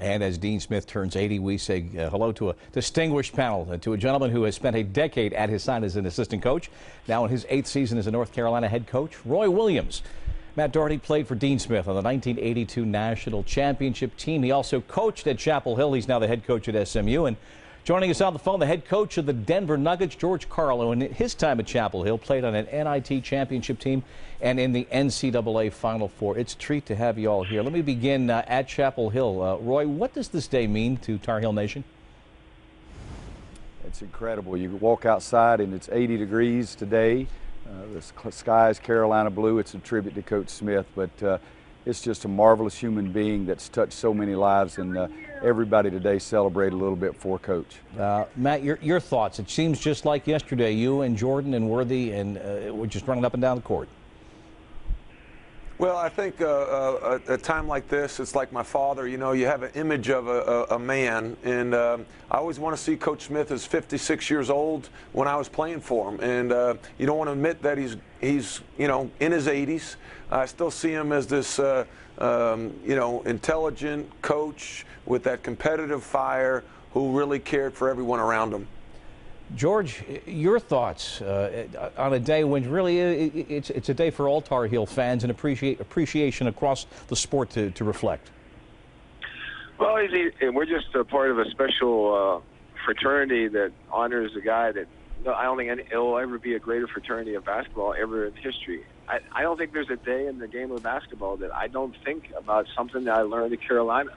And as Dean Smith turns 80, we say hello to a distinguished panel, to a gentleman who has spent a decade at his side as an assistant coach, now in his 8th season as a North Carolina head coach, Roy Williams. Matt Doherty played for Dean Smith on the 1982 National Championship team. He also coached at Chapel Hill. He's now the head coach at SMU. And joining us on the phone, the head coach of the Denver Nuggets, George Carlo. In his time at Chapel Hill, played on an NIT championship team and in the NCAA Final Four. It's a treat to have you all here. Let me begin at Chapel Hill. Roy, what does this day mean to Tar Heel Nation? It's incredible. You walk outside and it's 80 degrees today. The sky is Carolina blue. It's a tribute to Coach Smith, but it's just a marvelous human being that's touched so many lives, and everybody today celebrated a little bit for Coach. Matt, your thoughts. It seems just like yesterday, you and Jordan and Worthy and were just running up and down the court. Well, I think a time like this, it's like my father. You know, you have an image of a man, and I always want to see Coach Smith as 56 years old when I was playing for him. And you don't want to admit that he's you know, in his 80s. I still see him as this you know, intelligent coach with that competitive fire who really cared for everyone around him. George, your thoughts on a day when really it's a day for all Tar Heel fans and appreciation across the sport to reflect. Well, we're just a part of a special fraternity that honors a guy that I don't think it will ever be a greater fraternity of basketball ever in history. I don't think there's a day in the game of basketball that I don't think about something that I learned at Carolina.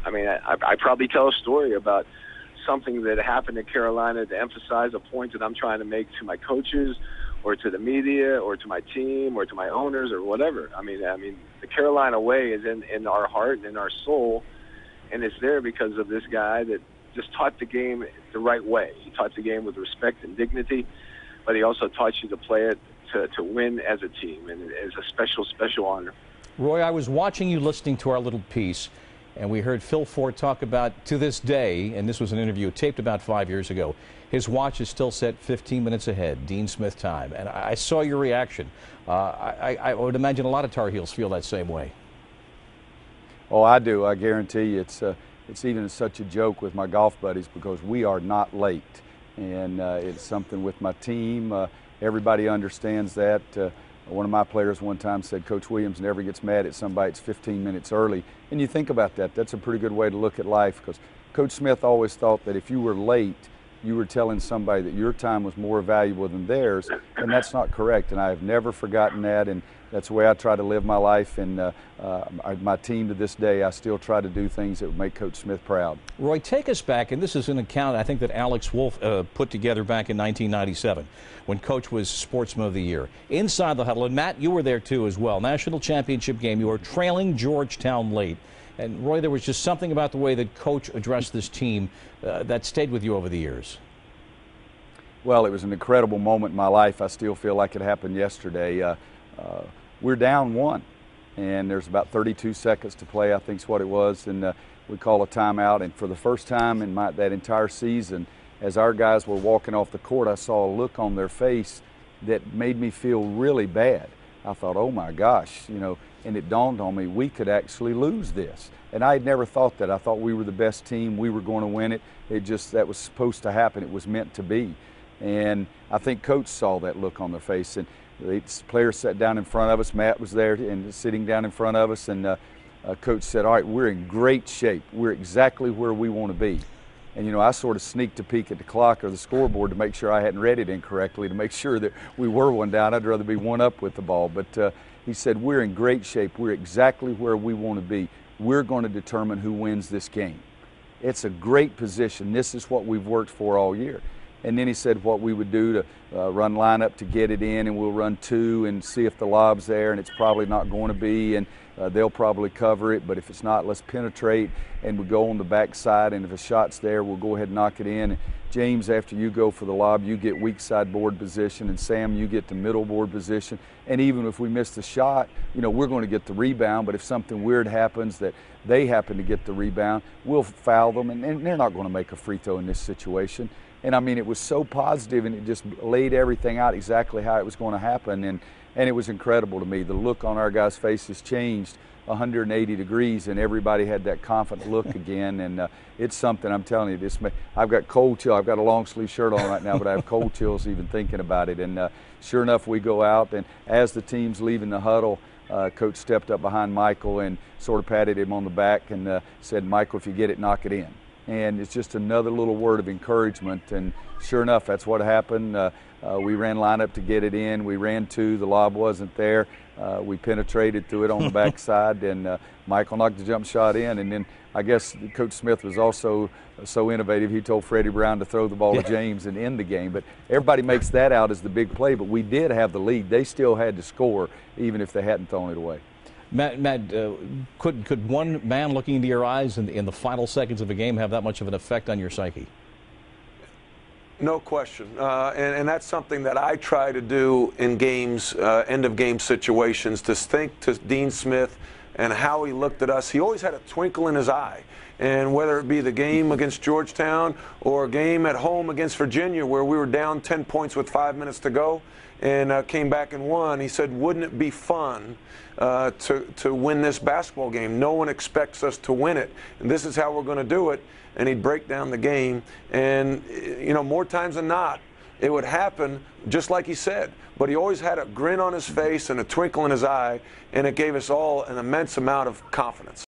I mean, I probably tell a story about something that happened in Carolina to emphasize a point that I'm trying to make to my coaches or to the media or to my team or to my owners or whatever. I mean, the Carolina way is in our heart and in our soul, and it's there because of this guy that just taught the game the right way. He taught the game with respect and dignity, but he also taught you to play it to win as a team, and it's a special, special honor. Roy, I was watching you listening to our little piece, and we heard Phil Ford talk about, to this day, and this was an interview taped about 5 years ago, his watch is still set 15 minutes ahead, Dean Smith time. And I saw your reaction. I would imagine a lot of Tar Heels feel that same way. Oh, I do. I guarantee you. It's even such a joke with my golf buddies because we are not late. And it's something with my team. Everybody understands that. One of my players one time said, Coach Williams never gets mad at somebody that's 15 minutes early. And you think about that, that's a pretty good way to look at life, because Coach Smith always thought that if you were late, you were telling somebody that your time was more valuable than theirs, and that's not correct. And I have never forgotten that, and that's the way I try to live my life. And my team to this day, I still try to do things that would make Coach Smith proud. Roy, take us back, and this is an account I think that Alex Wolf put together back in 1997 when Coach was Sportsman of the Year. Inside the huddle, and Matt, you were there too as well, national championship game, you were trailing Georgetown late. And Roy, there was just something about the way that Coach addressed this team that stayed with you over the years. Well, it was an incredible moment in my life. I still feel like it happened yesterday. We're down one, and there's about 32 seconds to play, I think is what it was, and we call a timeout. And for the first time in that entire season, as our guys were walking off the court, I saw a look on their face that made me feel really bad. I thought, oh my gosh, you know, and it dawned on me, we could actually lose this. And I had never thought that. I thought we were the best team, we were going to win it. That was supposed to happen, it was meant to be. And I think Coach saw that look on their face, and the players sat down in front of us. Matt was there and sitting down in front of us, and Coach said, all right, we're in great shape. We're exactly where we want to be. And, you know, I sort of sneaked a peek at the clock or the scoreboard to make sure I hadn't read it incorrectly, to make sure that we were one down. I'd rather be one up with the ball. But he said, we're in great shape. We're exactly where we want to be. We're going to determine who wins this game. It's a great position. This is what we've worked for all year. And then he said what we would do to run lineup to get it in, and we'll run two and see if the lob's there, and it's probably not going to be, and they'll probably cover it, but if it's not, let's penetrate, and we'll go on the backside, and if a shot's there, we'll go ahead and knock it in. And James, after you go for the lob, you get weak side board position, and Sam, you get the middle board position. And even if we miss the shot, you know, we're going to get the rebound, but if something weird happens that they happen to get the rebound, we'll foul them, and they're not going to make a free throw in this situation. And I mean, it was so positive, and it just laid everything out exactly how it was going to happen. And it was incredible to me. The look on our guys' faces changed 180 degrees, and everybody had that confident look again. And it's something, I'm telling you, I've got cold chill. I've got a long sleeve shirt on right now, but I have cold chills even thinking about it. And sure enough, we go out, and as the team's leaving the huddle, Coach stepped up behind Michael and sort of patted him on the back and said, "Michael, if you get it, knock it in." And it's just another little word of encouragement. And sure enough, that's what happened. We ran lineup to get it in. We ran two. The lob wasn't there. We penetrated through it on the backside, and Michael knocked the jump shot in. And then I guess Coach Smith was also so innovative. He told Freddie Brown to throw the ball to James and end the game. But everybody makes that out as the big play. But we did have the lead. They still had to score, even if they hadn't thrown it away. Matt, could one man looking into your eyes in the final seconds of a game have that much of an effect on your psyche? No question, and that's something that I try to do in games, end-of-game situations, to think to Dean Smith and how he looked at us. He always had a twinkle in his eye, and whether it be the game against Georgetown or a game at home against Virginia where we were down 10 points with 5 minutes to go and came back and won, he said, "Wouldn't it be fun to win this basketball game? No one expects us to win it, and this is how we're going to do it." And he'd break down the game, and you know, more times than not, it would happen just like he said. But he always had a grin on his face and a twinkle in his eye, and it gave us all an immense amount of confidence.